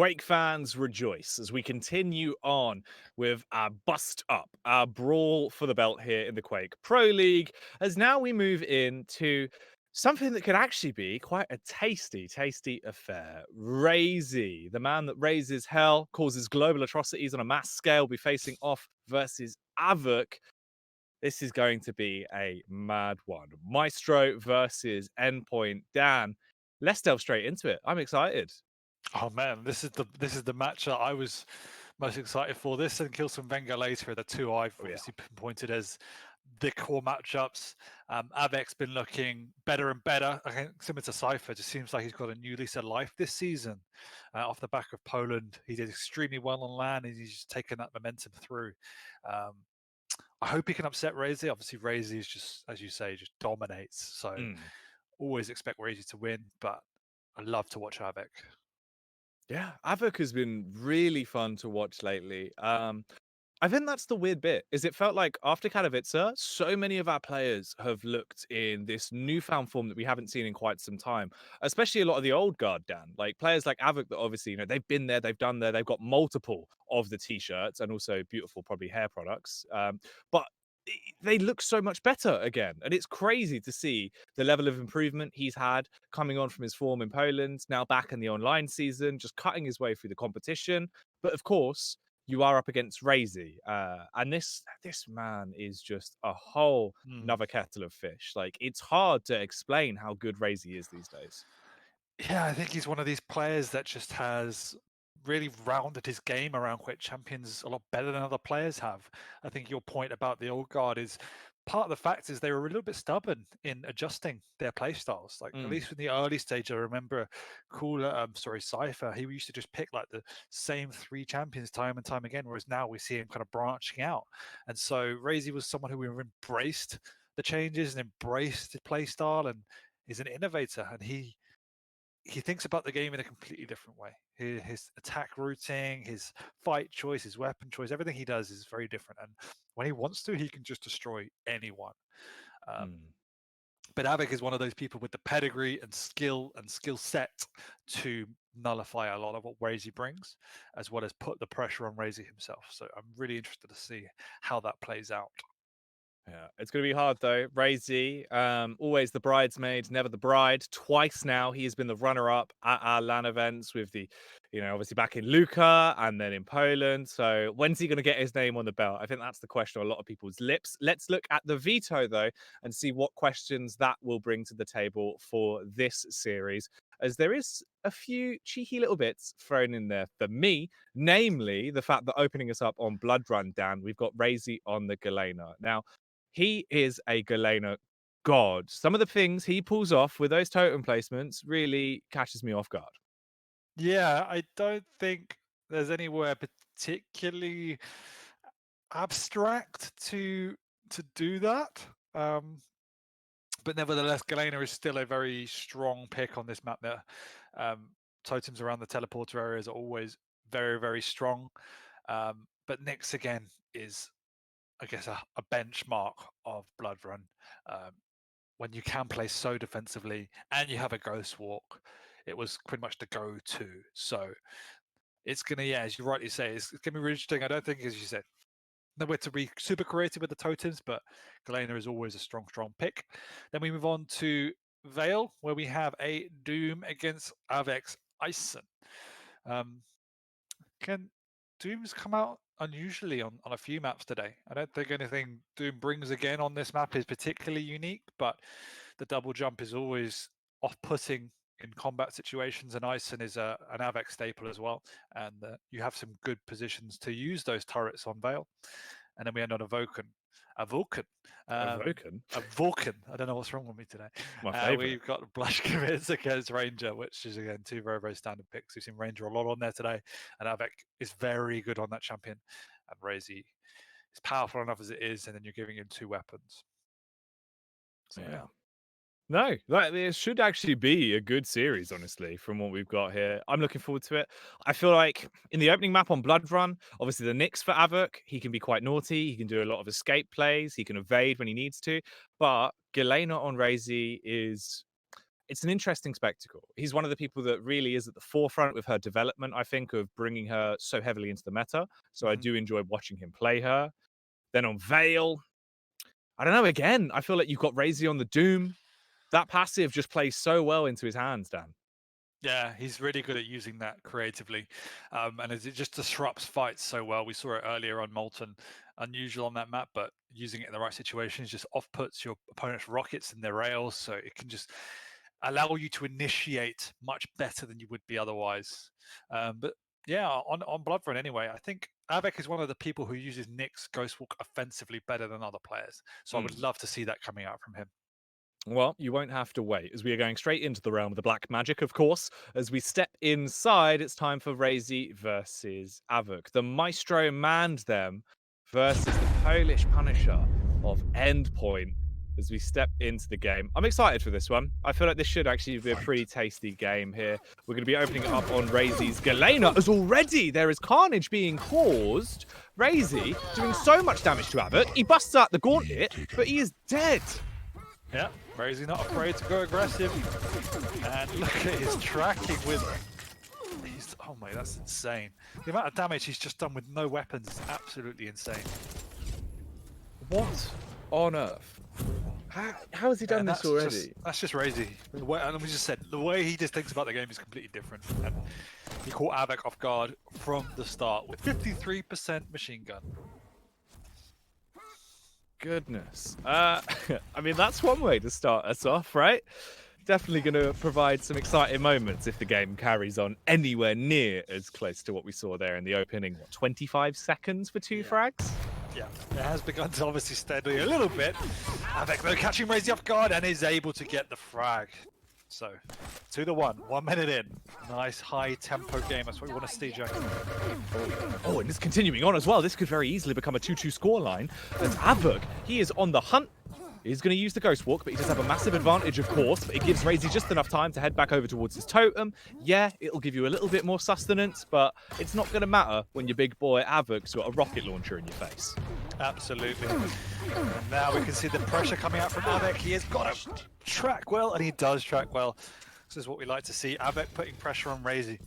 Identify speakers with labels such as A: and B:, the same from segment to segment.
A: Quake fans rejoice as we continue on with our bust up, our brawl for the belt here in the Quake Pro League, as now we move into something that could actually be quite a tasty affair. Raisy, the man that raises hell, causes global atrocities on a mass scale, will be facing off versus Av3k. This is going to be a mad one. Maestro versus Endpoint. Dan, let's delve straight into it. I'm excited.
B: Oh man, this is the match that I was most excited for. This and Kill Some Venga later are the two I've
A: Oh, yeah.
B: obviously pinpointed as the core matchups. Avek's been looking better and better. I think similar to Cypher, just seems like he's got a new lease of life this season. Off the back of Poland, he did extremely well on land, and he's just taken that momentum through. Um, I hope he can upset Raisy. Obviously, Raisy is just, as you say, just dominates. So
A: Mm.
B: always expect Raisy to win, but I love to watch Avek.
A: Yeah, Awoken has been really fun to watch lately. I think that's the weird bit, is it felt like after Katowice, so many of our players have looked in this newfound form that we haven't seen in quite some time, especially a lot of the old guard, Dan. Like players like Awoken that obviously, they've been there, they've done there, they've got multiple of the t-shirts and also beautiful probably hair products. But they look so much better again. And it's crazy to see the level of improvement he's had coming on from his form in Poland, now back in the online season, just cutting his way through the competition. But of course, you are up against Raisy, and this man is just a whole
B: Mm.
A: another kettle of fish. Like it's hard to explain how good Raisy is these days.
B: Yeah, I think he's one of these players that just has really rounded his game around Quake Champions a lot better than other players have. I think your point about the old guard is part of the fact is they were a little bit stubborn in adjusting their play styles. Like at
A: Mm,
B: least in the early stage, I remember Cooler, Cypher, he used to just pick like the same three champions time and time again, whereas now we see him kind of branching out. And so Razy was someone who embraced the changes and embraced the play style and is an innovator, and he thinks about the game in a completely different way. His attack routing, his fight choice, his weapon choice, everything he does is very different. And when he wants to, he can just destroy anyone. Um,
A: mm.
B: but Avik is one of those people with the pedigree and skill set to nullify a lot of what Razy brings, as well as put the pressure on Razy himself. So I'm really interested to see how that plays out.
A: Yeah, it's going to be hard though. Raisy, always the bridesmaid, never the bride. Twice now he has been the runner-up at our LAN events with the, obviously back in Luka and then in Poland. So when's he going to get his name on the belt? I think that's the question on a lot of people's lips. Let's look at the veto though and see what questions that will bring to the table for this series, as there is a few cheeky little bits thrown in there for me, namely the fact that opening us up on Blood Run, Dan, we've got Raisy on the Galena. Now, he is a Galena god. Some of the things he pulls off with those totem placements really catches me off guard.
B: Yeah, I don't think there's anywhere particularly abstract to do that. But nevertheless, Galena is still a very strong pick on this map. There, totems around the teleporter areas are always very strong. But Nyx again is, I guess, a benchmark of Blood Run. Um, when you can play so defensively and you have a Ghost Walk, it was pretty much the go-to. So it's gonna, yeah, as you rightly say, it's gonna be really interesting. I don't think, as you said, nowhere to be super creative with the totems, but Galena is always a strong pick. Then we move on to Vale, where we have a Doom against Avex Ison. Um, can Doom's come out unusually on a few maps today? I don't think anything Doom brings again on this map is particularly unique, but the double jump is always off-putting in combat situations, and Ison is an Avex staple as well. And you have some good positions to use those turrets on Vale. And then we end on Awoken. Awoken.
A: Awoken,
B: Awoken. I don't know what's wrong with me today.
A: my favorite.
B: We've got Blush Commits against Ranger, which is, again, two very standard picks. We've seen Ranger a lot on there today, and Avek is very good on that champion. And Razy is powerful enough as it is, and then you're giving him two weapons. So,
A: Yeah.
B: yeah.
A: No, that it should actually be a good series, honestly, from what we've got here. I'm looking forward to it. I feel like in the opening map on Blood Run, obviously the Nyx for Awoken, he can be quite naughty. He can do a lot of escape plays. He can evade when he needs to. But Galena on Raisy is it's an interesting spectacle. He's one of the people that really is at the forefront with her development, I think, of bringing her so heavily into the meta. So I do enjoy watching him play her. Then on Vale, I don't know, again, I feel like you've got Raisy on the Doom. That passive just plays so well into his hands, Dan.
B: Yeah, he's really good at using that creatively, and it just disrupts fights so well. We saw it earlier on Molten, unusual on that map, but using it in the right situations just off-puts your opponent's rockets and their rails, so it can just allow you to initiate much better than you would be otherwise. But yeah, on Bloodrun anyway, I think Av3k is one of the people who uses Nyx's Ghostwalk offensively better than other players, so I would love to see that coming out from him.
A: Well, you won't have to wait, as we are going straight into the realm of the black magic, of course. As we step inside, it's time for Raisy versus Av3k. The Maestro manned them versus the Polish Punisher of Endpoint as we step into the game. I'm excited for this one. I feel like this should actually be a pretty tasty game here. We're going to be opening it up on Raisy's Galena, as already there is carnage being caused. Raisy doing so much damage to Av3k. He busts out the gauntlet, but he is dead.
B: Yeah, Raisy not afraid to go aggressive. And look at his tracking with... oh my, that's insane. The amount of damage he's just done with no weapons is absolutely insane.
A: What on earth? How has he done this already?
B: That's just Raisy. And we just said, the way he just thinks about the game is completely different. And he caught Av3k off guard from the start with 53% machine gun.
A: Goodness. I mean, that's one way to start us off, right? Definitely going to provide some exciting moments if the game carries on anywhere near as close to what we saw there in the opening. What, 25 seconds for two frags?
B: Yeah, it has begun to obviously steady a little bit. Av3k though catching Raisy off guard and is able to get the frag. So, 2-1, 1 minute in. Nice high tempo game, that's what we want to see, Jack.
A: Oh, and it's continuing on as well. This could very easily become a 2-2 scoreline. As Av3k, he is on the hunt. He's going to use the Ghost Walk, but he does have a massive advantage, of course. But it gives Raisy just enough time to head back over towards his totem. Yeah, it'll give you a little bit more sustenance, but it's not going to matter when your big boy Av3k's got a rocket launcher in your face.
B: Absolutely. And now we can see the pressure coming out from Av3k. He has got to track well, and he does track well. This is what we like to see. Av3k putting pressure on Raisy.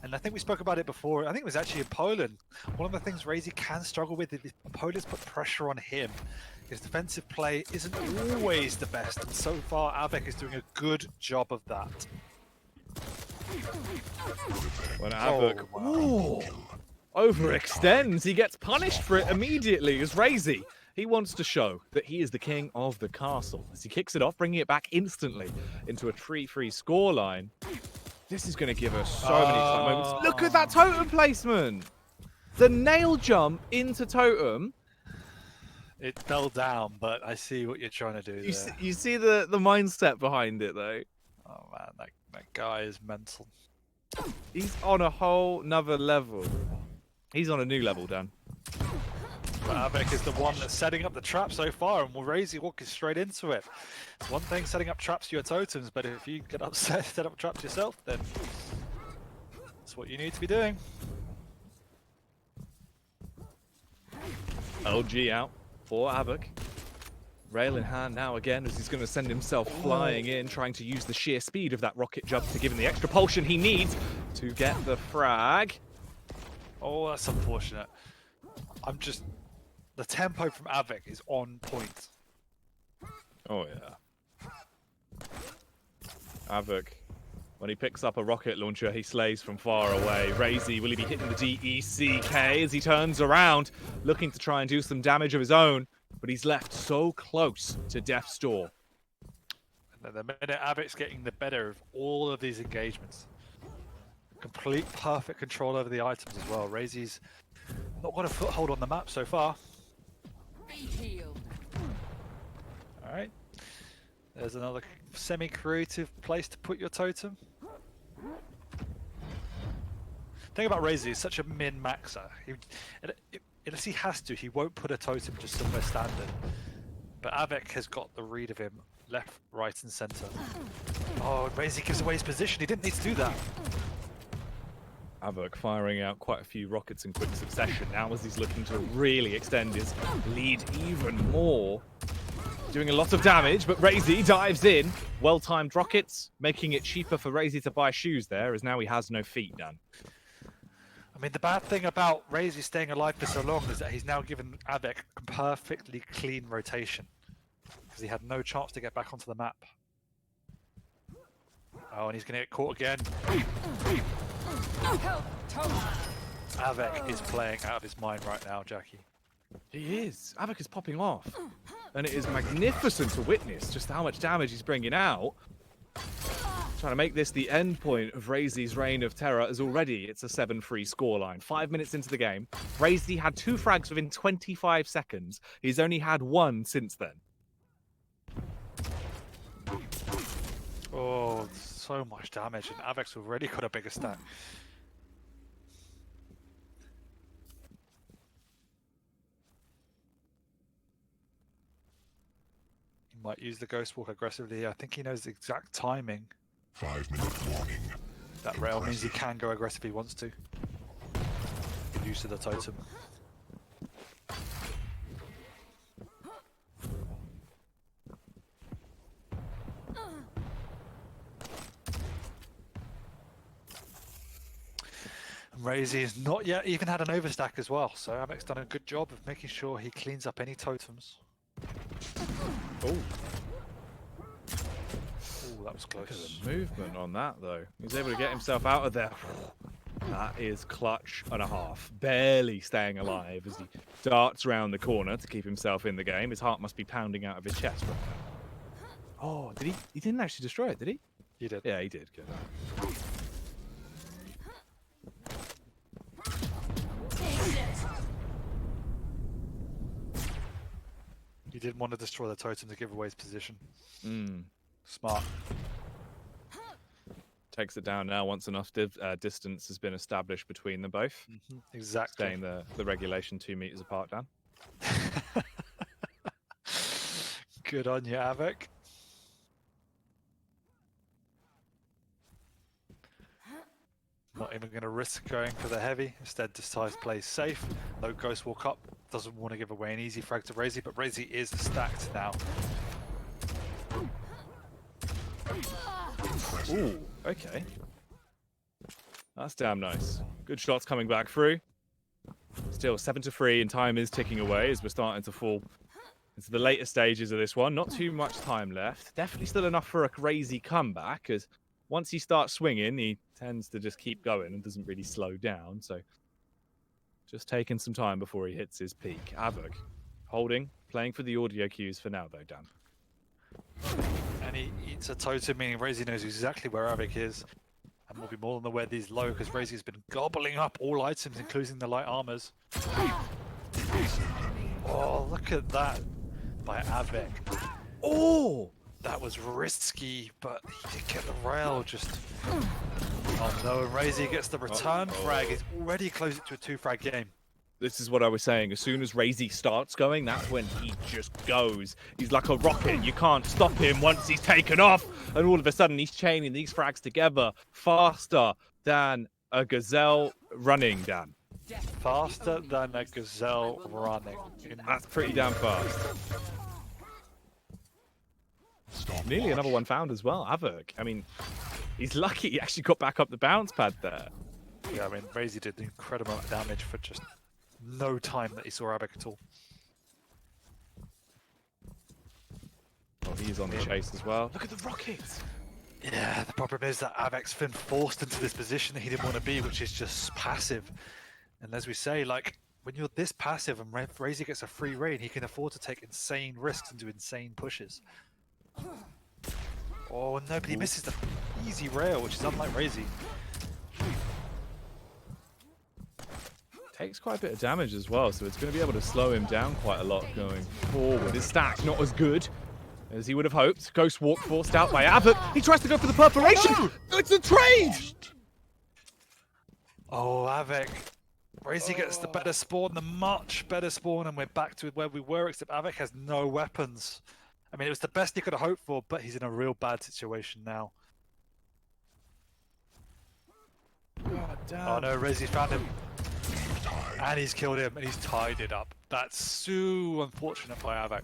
B: And I think we spoke about it before. I think it was actually in Poland. One of the things Raisy can struggle with is if opponents put pressure on him. His defensive play isn't always the best, and so far Av3k is doing a good job of that.
A: When Av3k overextends, he gets punished for it immediately as Raisy. He wants to show that he is the king of the castle as he kicks it off, bringing it back instantly into a 3-3 scoreline. This is going to give us so many exciting moments. Look at that totem placement! The nail jump into totem.
B: It fell down, but I see what you're trying to do there.
A: You see the mindset behind it, though.
B: Oh man, that guy is mental.
A: He's on a whole nother level. He's on a new level, Dan.
B: But Av3k is the one that's setting up the trap so far, and Raisy walking straight into it. It's one thing setting up traps for your totems, but if you get upset, set up traps yourself, then that's what you need to be doing.
A: LG out for Av3k. Rail in hand now again as he's going to send himself flying in, trying to use the sheer speed of that rocket jump to give him the extra propulsion he needs to get the frag.
B: Oh, that's unfortunate. The tempo from Av3k is on point.
A: Oh yeah. Av3k, when he picks up a rocket launcher, he slays from far away. Raisy, will he be hitting the DECK as he turns around, looking to try and do some damage of his own, but he's left so close to death's door.
B: And the minute Av3k's getting the better of all of these engagements. Complete perfect control over the items as well. Raisy's not got a foothold on the map so far. Alright. There's another semi-creative place to put your totem. The thing about Raisy is such a min-maxer. Unless he has to, he won't put a totem just somewhere standard. But Av3k has got the read of him left, right and centre. Oh, Raisy gives away his position. He didn't need to do that.
A: Av3k firing out quite a few rockets in quick succession now as he's looking to really extend his lead even more. doing a lot of damage, but Raisy dives in. Well-timed rockets, making it cheaper for Raisy to buy shoes there, as now he has no feet, Dan.
B: I mean, the bad thing about Raisy staying alive for so long is that he's now given Av3k perfectly clean rotation, because he had no chance to get back onto the map. Oh, and he's going to get caught again. Av3k is playing out of his mind right now, Jackie.
A: He is. Av3k is popping off. And it is magnificent to witness just how much damage he's bringing out. Trying to make this the end point of Raisy's reign of terror, as already it's a 7-3 scoreline. 5 minutes into the game, Raisy had 2 frags within 25 seconds. He's only had 1 since then.
B: Oh, so much damage, and Av3k's already got a bigger stack. He might use the Ghost Walk aggressively. I think he knows the exact timing.
C: 5-minute warning.
B: That rail means he can go aggressive if he wants to. Good use of the totem. Raisy has not yet even had an overstack as well, so Av3k's done a good job of making sure he cleans up any totems.
A: Oh.
B: That was close.
A: Look at the movement on that, though. He's able to get himself out of there. That is clutch and a half. Barely staying alive as he darts around the corner to keep himself in the game. His heart must be pounding out of his chest right now. Oh, did he? He didn't actually destroy it, did he?
B: He did.
A: Yeah, he did. Good.
B: He didn't want to destroy the totem to give away his position.
A: Smart. Takes it down now once enough distance has been established between them both.
B: Exactly.
A: Staying the regulation 2 meters apart, Dan.
B: Good on you, Av3k. Not even going to risk going for the heavy. Instead, decides to play safe. No Ghost Walk up. Doesn't want to give away an easy frag to Raisy, but Raisy is stacked now.
A: Ooh, okay. That's damn nice. Good shots coming back through. Still 7-3, and time is ticking away as we're starting to fall into the later stages of this one. Not too much time left. Definitely still enough for a crazy comeback, as once he starts swinging, he tends to just keep going and doesn't really slow down. So just taking some time before he hits his peak. Av3k holding, playing for the audio cues for now, though, Dan.
B: And he eats a totem, meaning Raisy knows exactly where Av3k is. And will be more than aware these low, because Raisy's been gobbling up all items, including the light armors. Oh, look at that by Av3k.
A: Oh!
B: That was risky, but he did get the rail just... Oh no, and Raisy gets the return frag. He's already close it to a 2-frag game.
A: This is what I was saying. As soon as Raisy starts going, that's when he just goes. He's like a rocket. You can't stop him once he's taken off. And all of a sudden, he's chaining these frags together faster than a gazelle running, Dan.
B: Faster than a gazelle running.
A: That's pretty damn fast. Nearly another one found as well. Av3k. I mean, he's lucky he actually got back up the bounce pad there.
B: Yeah, I mean, Raisy did an incredible amount of damage for just no time that he saw Av3k at all.
A: Oh, he's on the chase as well. Look at the rockets.
B: Yeah, the problem is that Av3k's been forced into this position that he didn't want to be, which is just passive. And as we say, like, when you're this passive and Raisy gets a free reign, he can afford to take insane risks and do insane pushes. Oh, nobody misses the easy rail, which is unlike Raisy.
A: Takes quite a bit of damage as well, so it's going to be able to slow him down quite a lot going forward. His stack's not as good as he would have hoped. Ghost Walk forced out by Av3k. He tries to go for the perforation. Oh, no! It's a trade!
B: Oh, Av3k. Raisy gets the better spawn, the much better spawn, and we're back to where we were, except Av3k has no weapons. I mean, it was the best he could have hoped for, but he's in a real bad situation now.
A: God damn.
B: Oh no, Raisy found him. And he's killed him, and he's tied it up. That's so unfortunate by Av3k.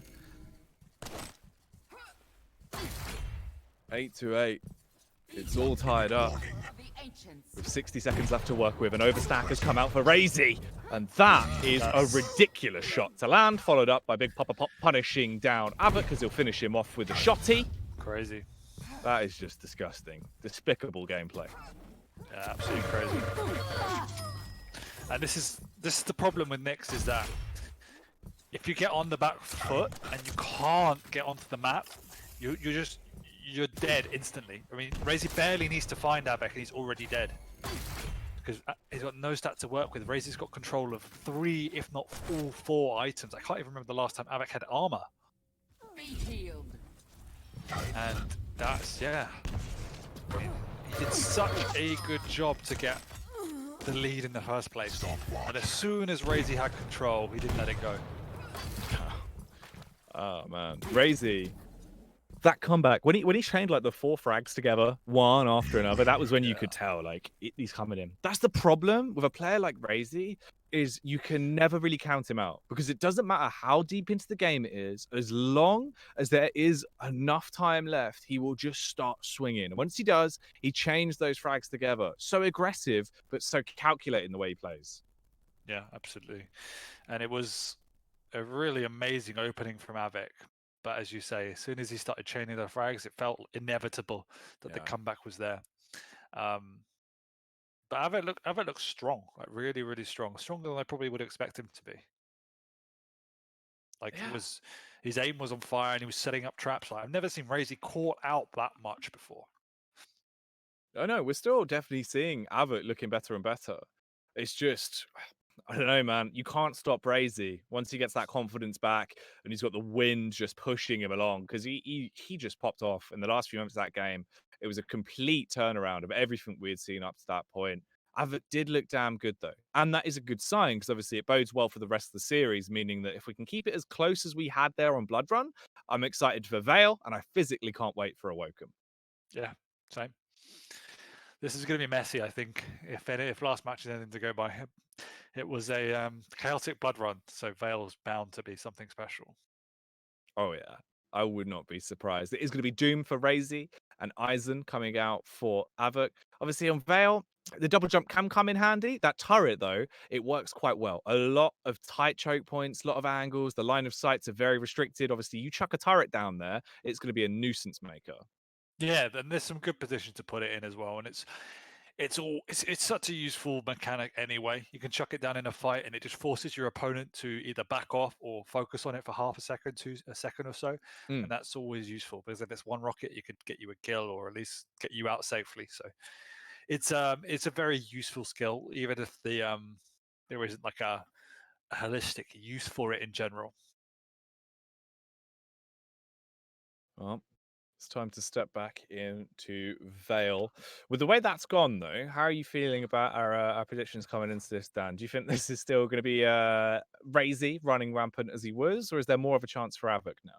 A: 8-8. It's all tied up. With 60 seconds left to work with, an overstack has come out for Raisy. And that is a ridiculous shot to land, followed up by Big Papa Pop punishing down Av3k because he'll finish him off with a shotty.
B: Crazy.
A: That is just disgusting. Despicable gameplay.
B: Yeah, absolutely crazy. And this is the problem with Nyx, is that if you get on the back foot and you can't get onto the map, you're dead instantly. I mean, Raisy barely needs to find Av3k and he's already dead. Because he's got no stats to work with. Raisy's got control of 3, if not all 4 items. I can't even remember the last time Av3k had armor. And that's, yeah. He did such a good job to get the lead in the first place. And as soon as Raisy had control, he didn't let it go.
A: Oh man, Raisy. That comeback when he trained like the 4 frags together, one after another, that was when you could tell like he's coming in. That's the problem with a player like Raisy, is you can never really count him out, because it doesn't matter how deep into the game it is, as long as there is enough time left, he will just start swinging. And once he does, he chains those frags together. So aggressive, but so calculated in the way he plays.
B: Yeah, absolutely. And it was a really amazing opening from Av3k. But as you say, as soon as he started chaining the frags, it felt inevitable that the comeback was there. But Av3k looks strong, like really, really strong. Stronger than I probably would expect him to be. Like his aim was on fire and he was setting up traps. Like, I've never seen Raisy caught out that much before.
A: I know, we're still definitely seeing Av3k looking better and better. It's just, I don't know, man. You can't stop Raisy once he gets that confidence back and he's got the wind just pushing him along, because he just popped off in the last few moments of that game. It was a complete turnaround of everything we had seen up to that point. Av3k did look damn good, though. And that is a good sign, because obviously it bodes well for the rest of the series, meaning that if we can keep it as close as we had there on Blood Run, I'm excited for Vale, and I physically can't wait for Awoken.
B: Yeah, same. This is going to be messy, I think, if last match is anything to go by. It was a chaotic blood run, so Vale's bound to be something special.
A: Oh, yeah. I would not be surprised. It is going to be Doom for Raisy and Eisen coming out for Av3k. Obviously, on Vale, the double jump can come in handy. That turret, though, it works quite well. A lot of tight choke points, a lot of angles. The line of sights are very restricted. Obviously, you chuck a turret down there, it's going to be a nuisance maker.
B: Yeah, and there's some good position to put it in as well, and it's such a useful mechanic anyway. You can chuck it down in a fight and it just forces your opponent to either back off or focus on it for half a second to a second or so. And that's always useful, because if it's one rocket, you could get you a kill or at least get you out safely. So it's a very useful skill, even if there isn't like a holistic use for it in general.
A: Well, it's time to step back into Vale. With the way that's gone, though, how are you feeling about our predictions coming into this, Dan? Do you think this is still going to be Raisy running rampant as he was, or is there more of a chance for Av3k now?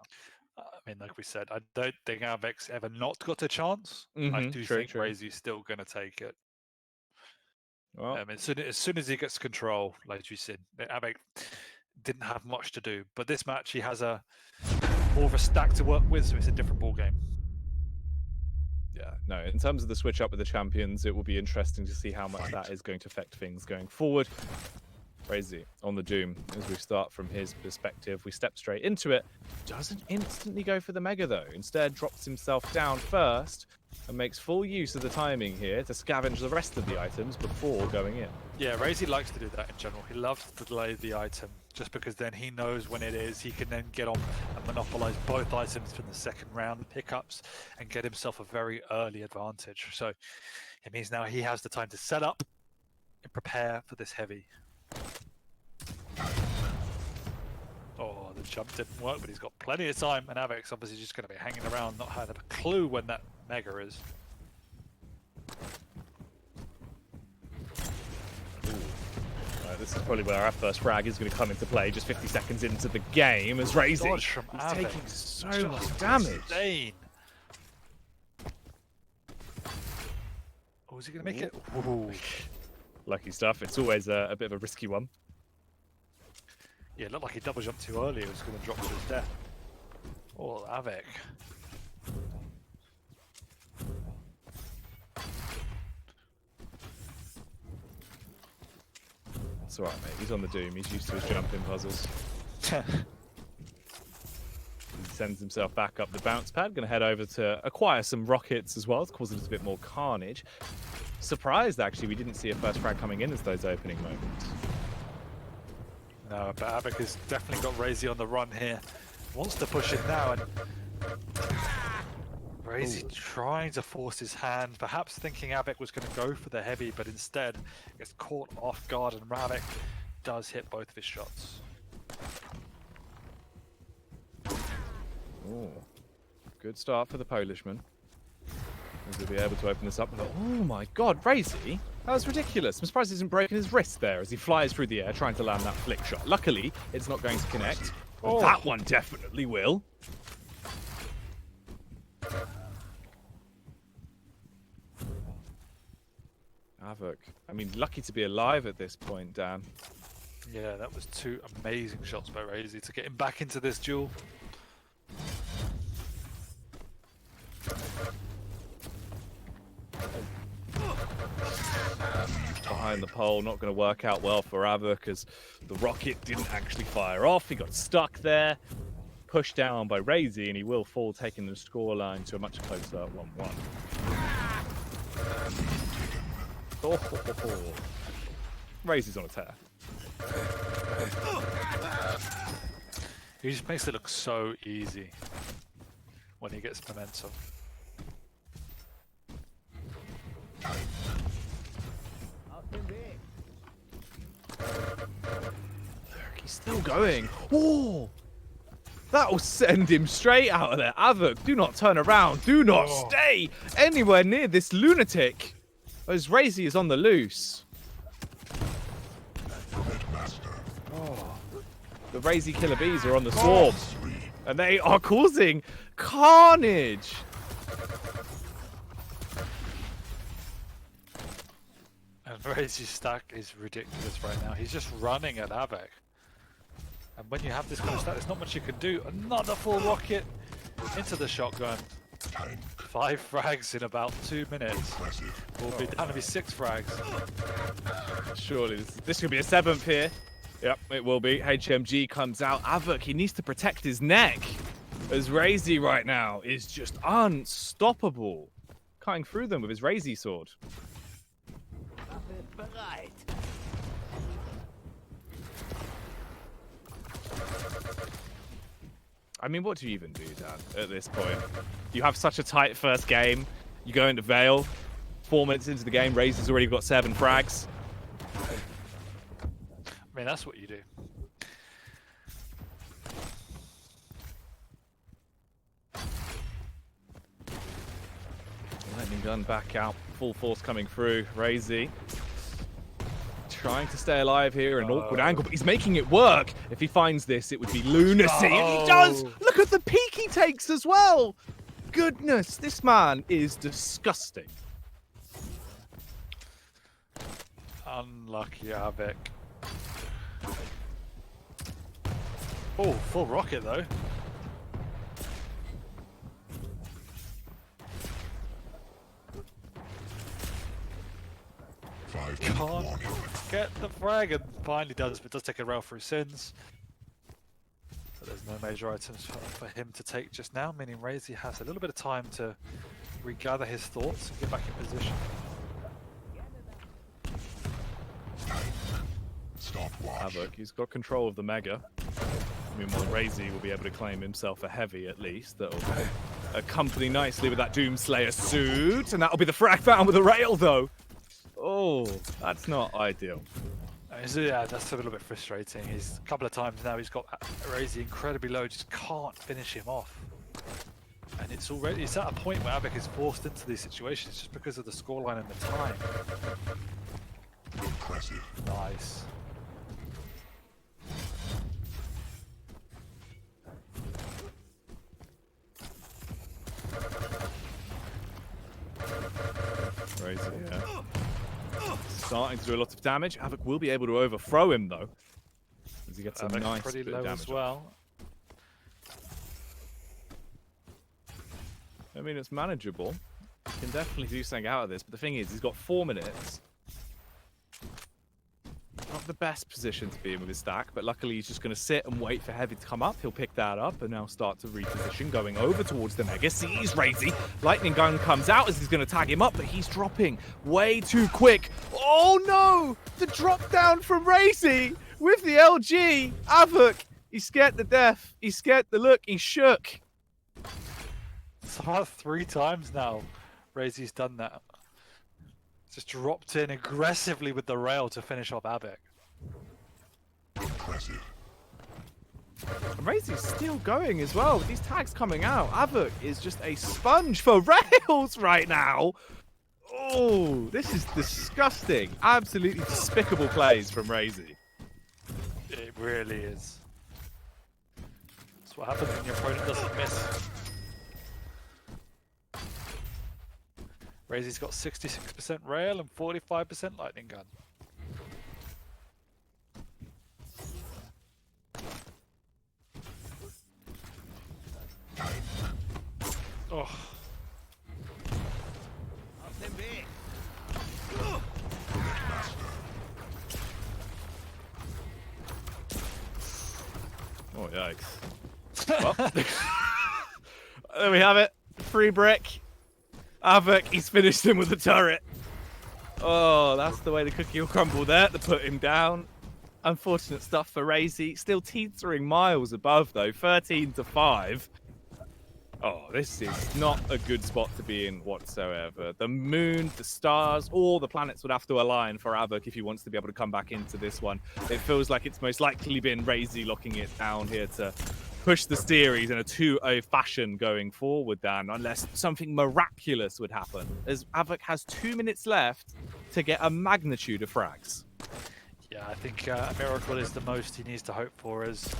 B: I mean, like we said, I don't think Av3k's ever not got a chance. I do think Raisy's still going to take it.
A: Well,
B: as soon as he gets control, like you said, Av3k didn't have much to do. But this match, he has more of a stack to work with, so it's a different ball game.
A: Yeah, no, in terms of the switch up with the champions, it will be interesting to see how much that is going to affect things going forward. Raisy on the Doom, as we start from his perspective. We step straight into it. Doesn't instantly go for the Mega, though. Instead, drops himself down first and makes full use of the timing here to scavenge the rest of the items before going in.
B: Yeah, Raisy likes to do that in general. He loves to delay the item, just because then he knows when it is. He can then get on and monopolize both items from the second round pickups and get himself a very early advantage. So it means now he has the time to set up and prepare for this heavy. Oh, the jump didn't work, but he's got plenty of time, and Av3k's obviously just going to be hanging around, not having a clue when that Mega is.
A: This is probably where our first frag is going to come into play, just 50 seconds into the game, as Raisy is taking so much damage.
B: Insane. Oh, is he going to make it? Ooh.
A: Lucky stuff. It's always a bit of a risky one.
B: Yeah, it looked like he double jumped too early. It was going to drop to his death. Oh, Av3k.
A: It's alright, mate. He's on the Doom. He's used to his jumping puzzles. He sends himself back up the bounce pad. Going to head over to acquire some rockets as well to cause a little bit more carnage. Surprised, actually, we didn't see a first frag coming in as those opening moments.
B: No, but Av3k has definitely got Raisy on the run here. Wants to push it now, and Raisy trying to force his hand, perhaps thinking Av3k was going to go for the heavy, but instead gets caught off guard, and Av3k does hit both of his shots.
A: Oh, good start for the Polishman. He'll be able to open this up. Oh my god, Raisy! That was ridiculous. I'm surprised he hasn't broken his wrist there as he flies through the air trying to land that flick shot. Luckily, it's not going to connect. But that one definitely will. Av3k. I mean, lucky to be alive at this point, Dan.
B: Yeah, that was two amazing shots by Raisy to get him back into this duel.
A: Behind the pole, not going to work out well for Av3k as the rocket didn't actually fire off. He got stuck there, pushed down by Raisy, and he will fall, taking the scoreline to a much closer 1-1. Oh. Raisy's on a tear.
B: He just makes it look so easy when he gets momentum.
A: He's still going. Oh! That will send him straight out of there. Av3k, do not turn around. Do not stay anywhere near this lunatic. As Raisy is on the loose. Oh. The Raisy killer bees are on the swarm. And they are causing carnage.
B: And Raisy's stack is ridiculous right now. He's just running at Av3k. And when you have this kind of stack, there's not much you can do. Another full rocket into the shotgun. 5 frags in about 2 minutes. Will be down to be 6 frags.
A: Surely this could be a 7th here. Yep, it will be. HMG comes out. Av3k, he needs to protect his neck. As Raisy right now is just unstoppable. Cutting through them with his Raisy sword. I mean, what do you even do, Dan, at this point? You have such a tight first game. You go into Vale. 4 minutes into the game, Raisy's already got 7 frags.
B: I mean, that's what you do.
A: Lightning gun back out. Full force coming through. Raisy trying to stay alive here at an awkward angle, but he's making it work. If he finds this, it would be lunacy. And he does! Look at the peek he takes as well! Goodness, this man is disgusting.
B: Unlucky Av3k. Oh, full rocket though. Can't get the frag, and finally does, but does take a rail through sins. But there's no major items for him to take just now, meaning Raisy has a little bit of time to regather his thoughts and get back in position.
A: Av3k, he's got control of the Mega. Meanwhile, Raisy will be able to claim himself a heavy at least. That'll accompany nicely with that Doomslayer suit, and that'll be the frag found with a rail though. Oh, that's not ideal.
B: Yeah, that's a little bit frustrating. He's a couple of times now he's got Raisy incredibly low, just can't finish him off. And it's at a point where Av3k is forced into these situations just because of the scoreline and the time.
C: Impressive.
B: Nice.
A: Raisy, yeah. Starting to do a lot of damage. Av3k will be able to overthrow him though, as he gets a nice
B: pretty
A: bit
B: low
A: of damage
B: as well.
A: I mean, it's manageable. He can definitely do something out of this, but the thing is, he's got 4 minutes. Not not the best position to be in with his stack, but luckily he's just going to sit and wait for Heavy to come up. He'll pick that up and now start to reposition, going over towards the Mega. Sees Raisy. Lightning Gun comes out as he's going to tag him up, but he's dropping way too quick. Oh no! The drop down from Raisy with the LG. Av3k, he's scared to death. He's scared to look. He's shook.
B: It's about 3 times now Raisy's done that. Just dropped in aggressively with the rail to finish off Av3k.
C: Impressive.
A: And Raisy's still going as well with these tags coming out. Av3k is just a sponge for rails right now. Oh, this is disgusting. Absolutely despicable plays from Raisy.
B: It really is. That's what happens when your opponent doesn't miss. Raisy's got 66% rail and 45% lightning gun. Oh.
A: Oh, yikes. Well, there we have it. Free brick. Av3k, he's finished him with the turret. Oh, that's the way the cookie will crumble there to put him down. Unfortunate stuff for Raisy. Still teetering miles above, though. 13-5. Oh, this is not a good spot to be in whatsoever. The moon, the stars, all the planets would have to align for Awoken if he wants to be able to come back into this one. It feels like it's most likely been Raisy locking it down here to push the series in a 2-0 fashion going forward, Dan, unless something miraculous would happen, as Awoken has 2 minutes left to get a magnitude of frags.
B: Yeah, I think a miracle is the most he needs to hope for, as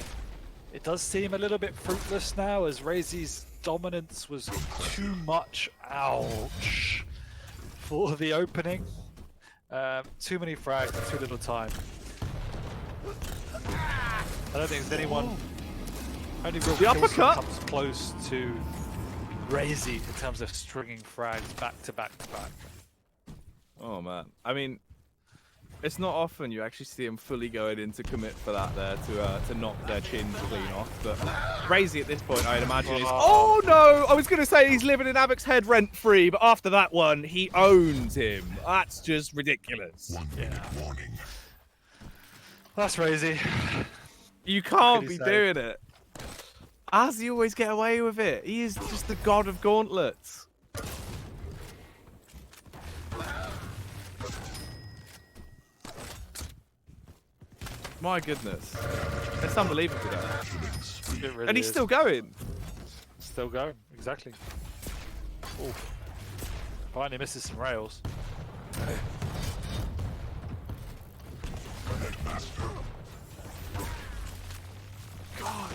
B: it does seem a little bit fruitless now, as Raisy's dominance was too much, ouch, for the opening. Too many frags, too little time. I don't think there's anyone, only real
A: The uppercut
B: comes close to Raisy in terms of stringing frags back to back to back.
A: Oh, man. I mean, it's not often you actually see him fully going in to commit for that there to knock their chins clean off. But Raisy at this point, I'd imagine, is... Oh, no! I was going to say he's living in Av3k's head rent-free, but after that one, he owns him. That's just ridiculous.
C: 1 minute warning.
B: That's Raisy.
A: You can't be
B: say?
A: doing it. As he always get away with it. He is just the god of gauntlets. My goodness. It's unbelievable today.
B: It really
A: And he's
B: is.
A: still going.
B: Still going, exactly. Oh, finally misses some rails.
A: God.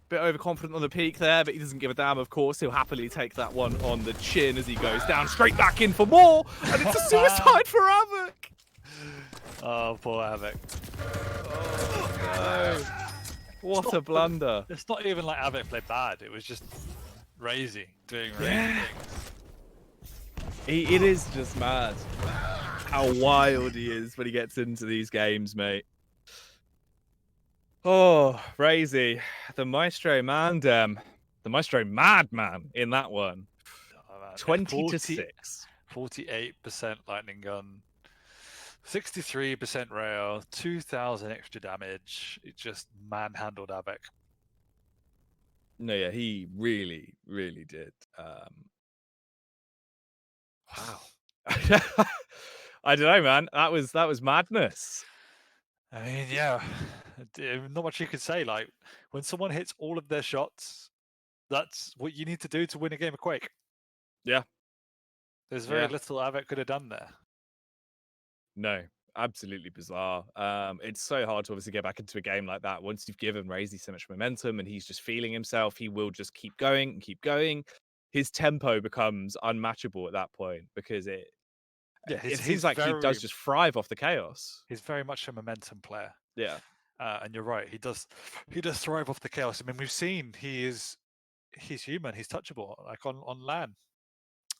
A: Bit overconfident on the peak there, but he doesn't give a damn, of course. He'll happily take that one on the chin as he goes down straight back in for more. And it's a suicide for Av3k.
B: Oh, poor Av3k.
A: Oh, no. What a blunder.
B: It's not even like Av3k played bad. It was just Raisy doing Raisy
A: Yeah.
B: things.
A: It is just mad how wild he is when he gets into these games, mate. Oh, Raisy, the Maestro Mandem, the Maestro Madman in that one.
B: Oh, man.
A: 20-6.
B: 48% lightning gun, 63% rail, 2,000 extra damage. It just manhandled Av3k.
A: No, yeah, he really, really did. Wow. I don't know, man. That was madness.
B: I mean, yeah, not much you could say. Like, when someone hits all of their shots, that's what you need to do to win a game of Quake.
A: Yeah.
B: There's very
A: Yeah.
B: little Av3k could have done there.
A: No, absolutely bizarre. It's so hard to obviously get back into a game like that. Once you've given Raisy so much momentum and he's just feeling himself, he will just keep going and keep going. His tempo becomes unmatchable at that point because it seems like he does just thrive off the chaos.
B: He's very much a momentum player.
A: Yeah.
B: And you're right, he does thrive off the chaos. I mean, we've seen he's human, he's touchable, like on LAN.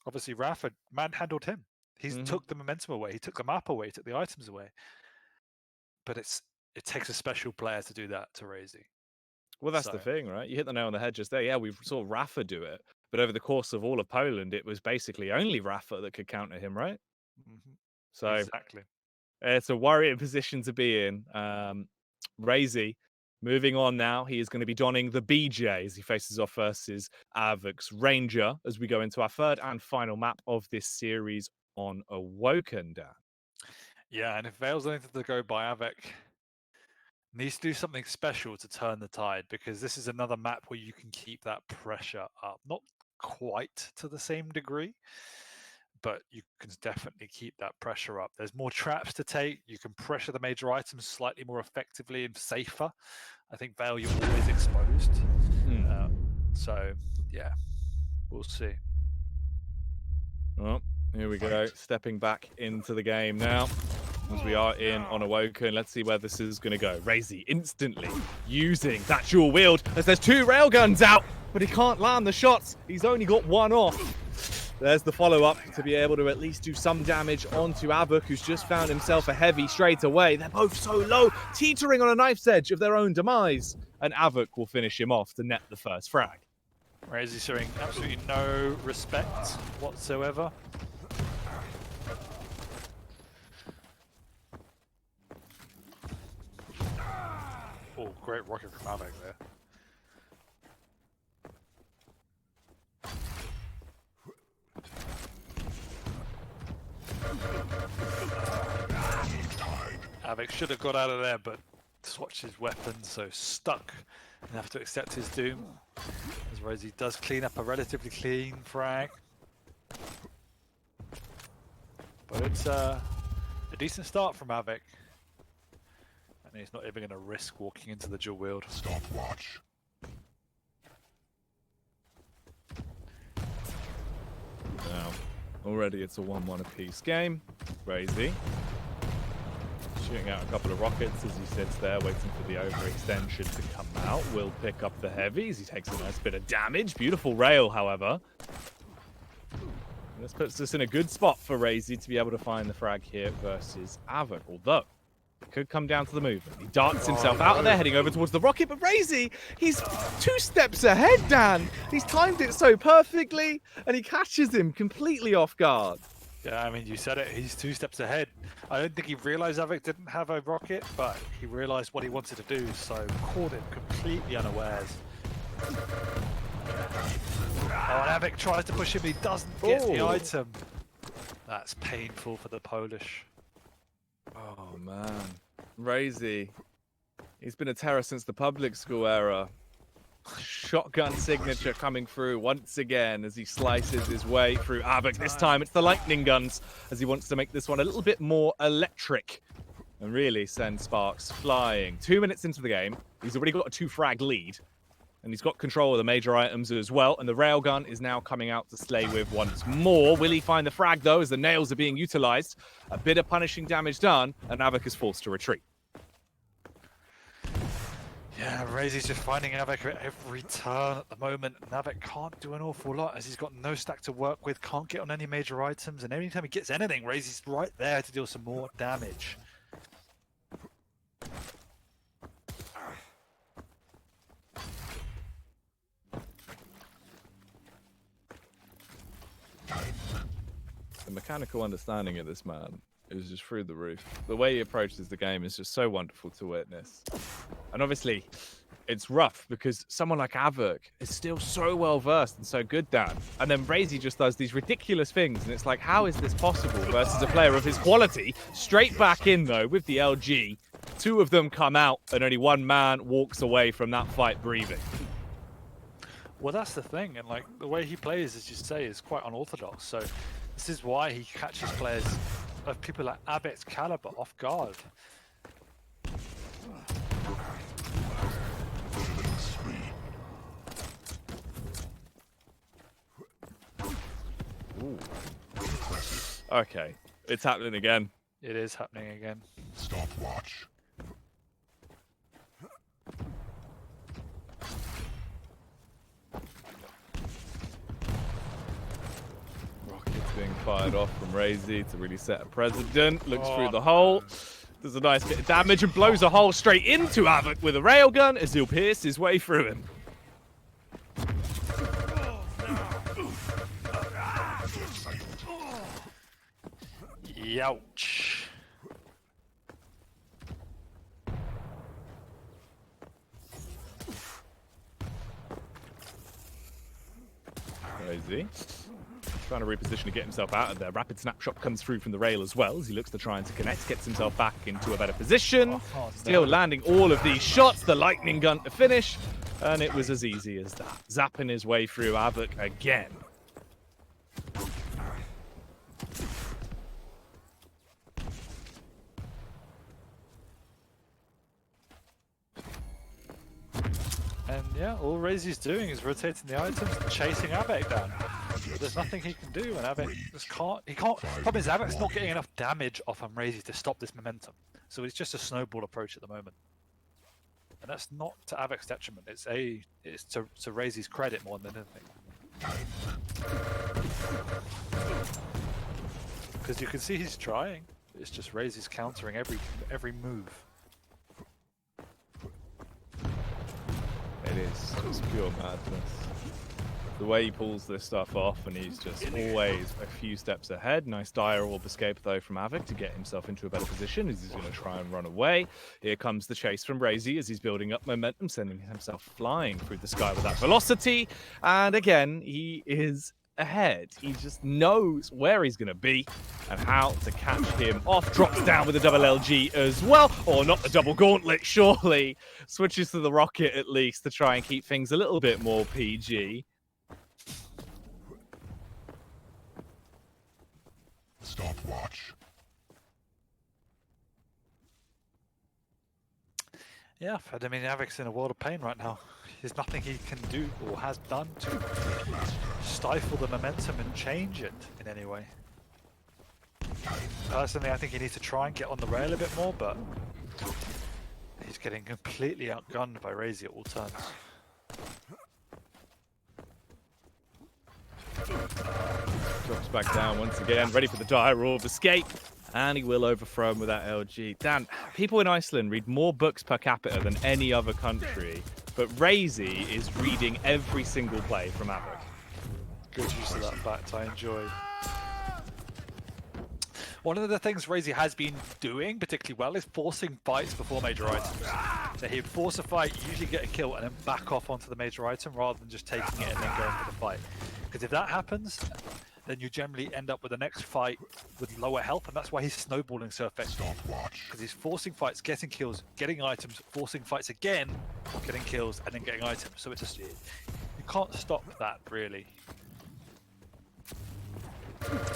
B: Obviously, Rafa manhandled him. He took the momentum away, he took the map away, he took the items away. but it takes a special player to do that to Raisy.
A: Well, that's the thing, right? You hit the nail on the head just there. Yeah, we saw Rafa do it, but over the course of all of Poland, it was basically only Rafa that could counter him, right? So
B: Exactly.
A: it's a worrying position to be in. Raisy, moving on now. He is going to be donning the BJ as he faces off versus Av3k's Ranger as we go into our third and final map of this series on Awoken, Dan.
B: Yeah, and if Vale's anything to go by, Av3k needs to do something special to turn the tide, because this is another map where you can keep that pressure up. Not quite to the same degree, but you can definitely keep that pressure up. There's more traps to take. You can pressure the major items slightly more effectively and safer. I think Vale, you're always exposed. So, yeah, we'll see.
A: Well, here we go. Stepping back into the game now. As we are in on Awoken, let's see where this is going to go. Raisy instantly using that dual wield as there's 2 railguns out, but he can't land the shots. He's only got 1 off. There's the follow-up to be able to at least do some damage onto Av3k, who's just found himself a heavy straight away. They're both so low, teetering on a knife's edge of their own demise. And Av3k will finish him off to net the first frag.
B: Raisy showing absolutely no respect whatsoever. Oh, great rocket from Av3k there. Av3k should have got out of there, but swatched his weapon, so stuck and have to accept his doom. As Raisy does clean up a relatively clean frag. But it's a decent start from Av3k. And he's not even going to risk walking into the dual wield.
C: Stopwatch.
A: Now, already it's a 1-1 apiece game. Raisy shooting out a couple of rockets as he sits there waiting for the overextension to come out. Will pick up the heavies. He takes a nice bit of damage. Beautiful rail, however. This puts us in a good spot for Raisy to be able to find the frag here versus Av3k, although it could come down to the movement. He darts himself out of there, heading over towards the rocket, but Raisy, he's 2 steps ahead, Dan. He's timed it so perfectly, and he catches him completely off guard.
B: Yeah, I mean, you said it. He's 2 steps ahead. I don't think he realized Av3k didn't have a rocket, but he realized what he wanted to do, so caught him completely unawares. Oh, and Av3k tries to push him, he doesn't get the item. That's painful for the Polish.
A: Oh, man. Raisy, he's been a terror since the public school era. Shotgun signature coming through once again as he slices his way through Av3k. This time it's the lightning guns as he wants to make this one a little bit more electric and really send sparks flying. 2 minutes into the game, he's already got a 2-frag lead. And he's got control of the major items as well. And the railgun is now coming out to slay with once more. Will he find the frag, though, as the nails are being utilized? A bit of punishing damage done, and Av3k is forced to retreat.
B: Yeah, Raisy's just finding Av3k at every turn at the moment. And Av3k can't do an awful lot as he's got no stack to work with, can't get on any major items. And anytime he gets anything, Raisy's right there to deal some more damage.
A: The mechanical understanding of this man is just through the roof. The way he approaches the game is just so wonderful to witness. And obviously, it's rough because someone like Av3k is still so well versed and so good, Dan. And then Raisy just does these ridiculous things, and it's like, how is this possible versus a player of his quality? Straight back in, though, with the LG. 2 of them come out, and only 1 man walks away from that fight breathing.
B: Well, that's the thing, and like the way he plays, as you say, is quite unorthodox. So this is why he catches players of people like Av3k's caliber off guard.
A: Ooh. Okay, it's happening again.
B: It is happening again.
C: Stopwatch.
A: Rockets being fired off from Raisy to really set a precedent. Looks through the hole. Does a nice bit of damage and blows a hole straight into Av3k with a railgun as he'll pierce his way through him.
B: Youch.
A: Raisy trying to reposition to get himself out of there. Rapid snapshot comes through from the rail as well as he looks to try and to connect, gets himself back into a better position. Still landing all of these shots, the lightning gun to finish, and it was as easy as that. Zapping his way through Av3k again.
B: And yeah, all Raisy's doing is rotating the items and chasing Av3k down. There's nothing he can do, and Av3k just can't. He can't. Problem is, Av3k's not getting enough damage off on Raisy to stop this momentum. So it's just a snowball approach at the moment, and that's not to Av3k's detriment. It's to Raisy's credit more than anything. Because you can see he's trying. It's just Raisy's countering every move.
A: It is just pure madness. The way he pulls this stuff off, and he's just always a few steps ahead. Nice dire orb escape though from Av3k to get himself into a better position as he's going to try and run away. Here comes the chase from Raisy as he's building up momentum, sending himself flying through the sky with that velocity. And again, he is ahead. He just knows where he's going to be and how to catch him off. Drops down with a double LG as well, or not the double gauntlet, surely. Switches to the rocket at least to try and keep things a little bit more PG.
C: Stopwatch.
B: Yeah, I mean, Av3k's in a world of pain right now. There's nothing he can do or has done to stifle the momentum and change it in any way. Personally, I think he needs to try and get on the rail a bit more, but he's getting completely outgunned by Raisy at all turns.
A: Drops back down once again, ready for the dire orb escape. And he will overthrow him with that LG. Dan, people in Iceland read more books per capita than any other country, but Raisy is reading every single play from Av3k.
B: Good use of that fact, I enjoy. One of the things Raisy has been doing particularly well is forcing fights before major items. So he'd force a fight, usually get a kill, and then back off onto the major item rather than just taking it and then going for the fight. Because if that happens, then you generally end up with the next fight with lower health, and that's why he's snowballing so effectively. Because he's forcing fights, getting kills, getting items, forcing fights again, getting kills, and then getting items. So it's just, you can't stop that, really.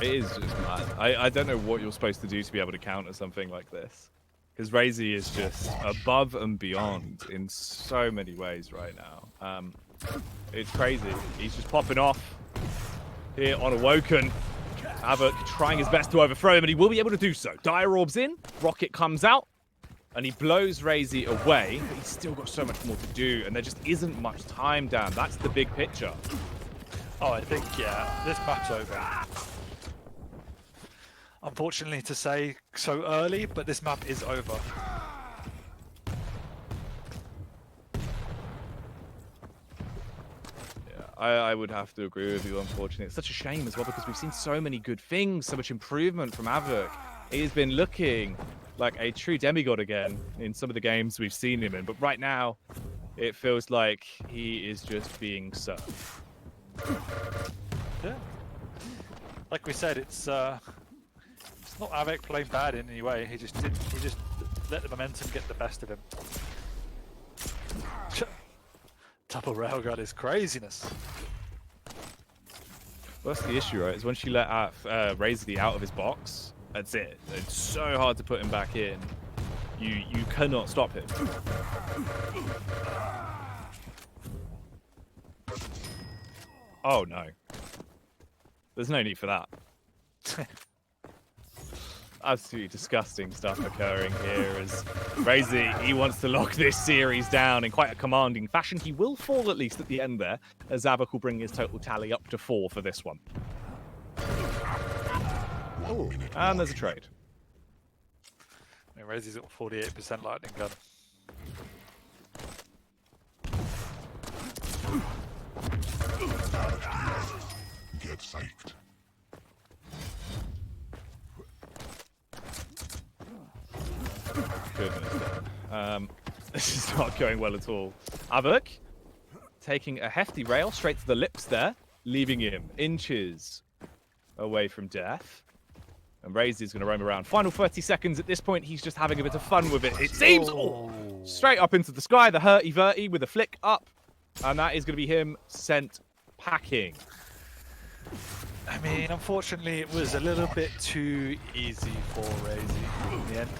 A: It is just mad. I don't know what you're supposed to do to be able to counter something like this. Because Raisy is just above and beyond in so many ways right now. It's crazy. He's just popping off here on Awoken. Av3k trying his best to overthrow him, and he will be able to do so. Dire orb's in, rocket comes out, and he blows Raisy away, but he's still got so much more to do, and there just isn't much time down. That's the big picture.
B: Oh, I think, yeah, this map's over. Unfortunately to say so early, but this map is over.
A: I would have to agree with you, unfortunately. It's such a shame as well because we've seen so many good things, so much improvement from Av3k. He has been looking like a true demigod again in some of the games we've seen him in, but right now it feels like he is just being served.
B: Yeah. Like we said, it's not Av3k playing bad in any way. He just let the momentum get the best of him. Double railgun is craziness.
A: Well, that's the issue, right? Is once you let Raisy out of his box, that's it. It's so hard to put him back in. You cannot stop him. Oh no. There's no need for that. Absolutely disgusting stuff occurring here as Raisy, he wants to lock this series down in quite a commanding fashion. He will fall at least at the end there, as Av3k will bring his total tally up to 4 for this one. Ooh, and there's a trade.
B: Raisy's got 48% lightning gun.
C: Get psyched.
A: Goodness. This is not going well at all. Av3k taking a hefty rail straight to the lips there, leaving him inches away from death. And Raisy's going to roam around. Final 30 seconds at this point. He's just having a bit of fun with it. It seems straight up into the sky. The hurty-verty with a flick up. And that is going to be him sent packing.
B: I mean, unfortunately, it was a little bit too easy for Raisy in the end.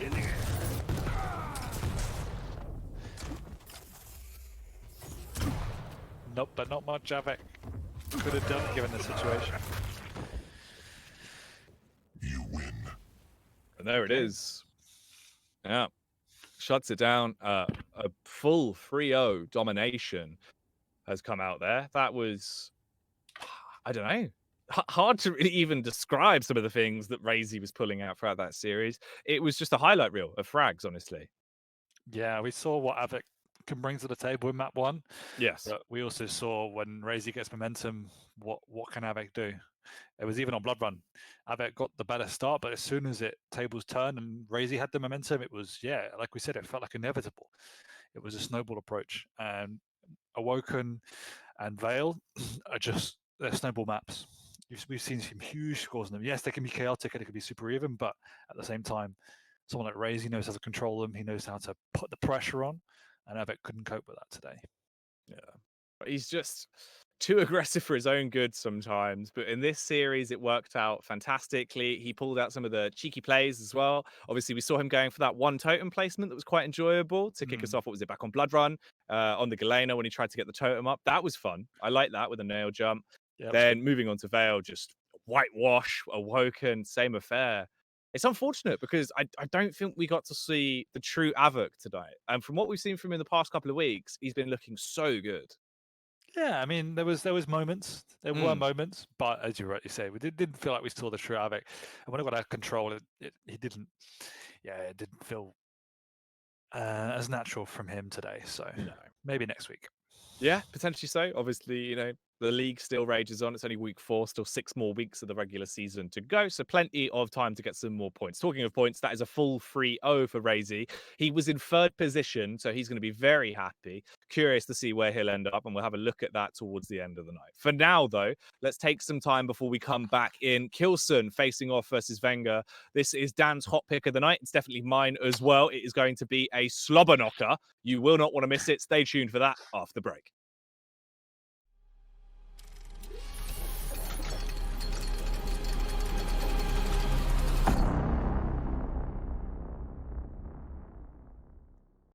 B: Nope, but not much Av3k could have done given the situation.
C: You win.
A: And there it is. Yeah. Shuts it down. A full 3-0 domination has come out there. That was, I don't know, hard to really even describe some of the things that Raisy was pulling out throughout that series. It was just a highlight reel of frags, honestly.
B: Yeah, we saw what Av3k can bring to the table in map 1.
A: Yes.
B: But we also saw when Raisy gets momentum, what can Av3k do? It was even on Blood Run. Av3k got the better start, but as soon as tables turned and Raisy had the momentum, it was, yeah, like we said, it felt like inevitable. It was a snowball approach. And Awoken and Vale are just, they're snowball maps. We've seen some huge scores in them. Yes, they can be chaotic and it can be super even, but at the same time, someone like Raisy knows how to control them. He knows how to put the pressure on, and Av3k couldn't cope with that today.
A: Yeah. But he's just too aggressive for his own good sometimes. But in this series, it worked out fantastically. He pulled out some of the cheeky plays as well. Obviously, we saw him going for that one totem placement that was quite enjoyable to kick us off. What was it, back on Blood Run on the Galena when he tried to get the totem up? That was fun. I like that with a nail jump.
B: Yeah,
A: then moving on to Vale, just whitewash, Awoken, same affair. It's unfortunate because I don't think we got to see the true Av3k tonight. And from what we've seen from him in the past couple of weeks, he's been looking so good.
B: Yeah, I mean, there was moments, were moments, but as you rightly say, we didn't feel like we saw the true Av3k. And when it got out of control, he didn't, it didn't feel as natural from him today. So maybe next week.
A: Yeah, potentially so. Obviously, the league still rages on. It's only week 4, still 6 more weeks of the regular season to go. So plenty of time to get some more points. Talking of points, that is a full 3-0 for Raisy. He was in 3rd position, so he's going to be very happy. Curious to see where he'll end up, and we'll have a look at that towards the end of the night. For now, though, let's take some time before we come back in. Kilson facing off versus Wenger. This is Dan's hot pick of the night. It's definitely mine as well. It is going to be a slobber knocker. You will not want to miss it. Stay tuned for that after the break.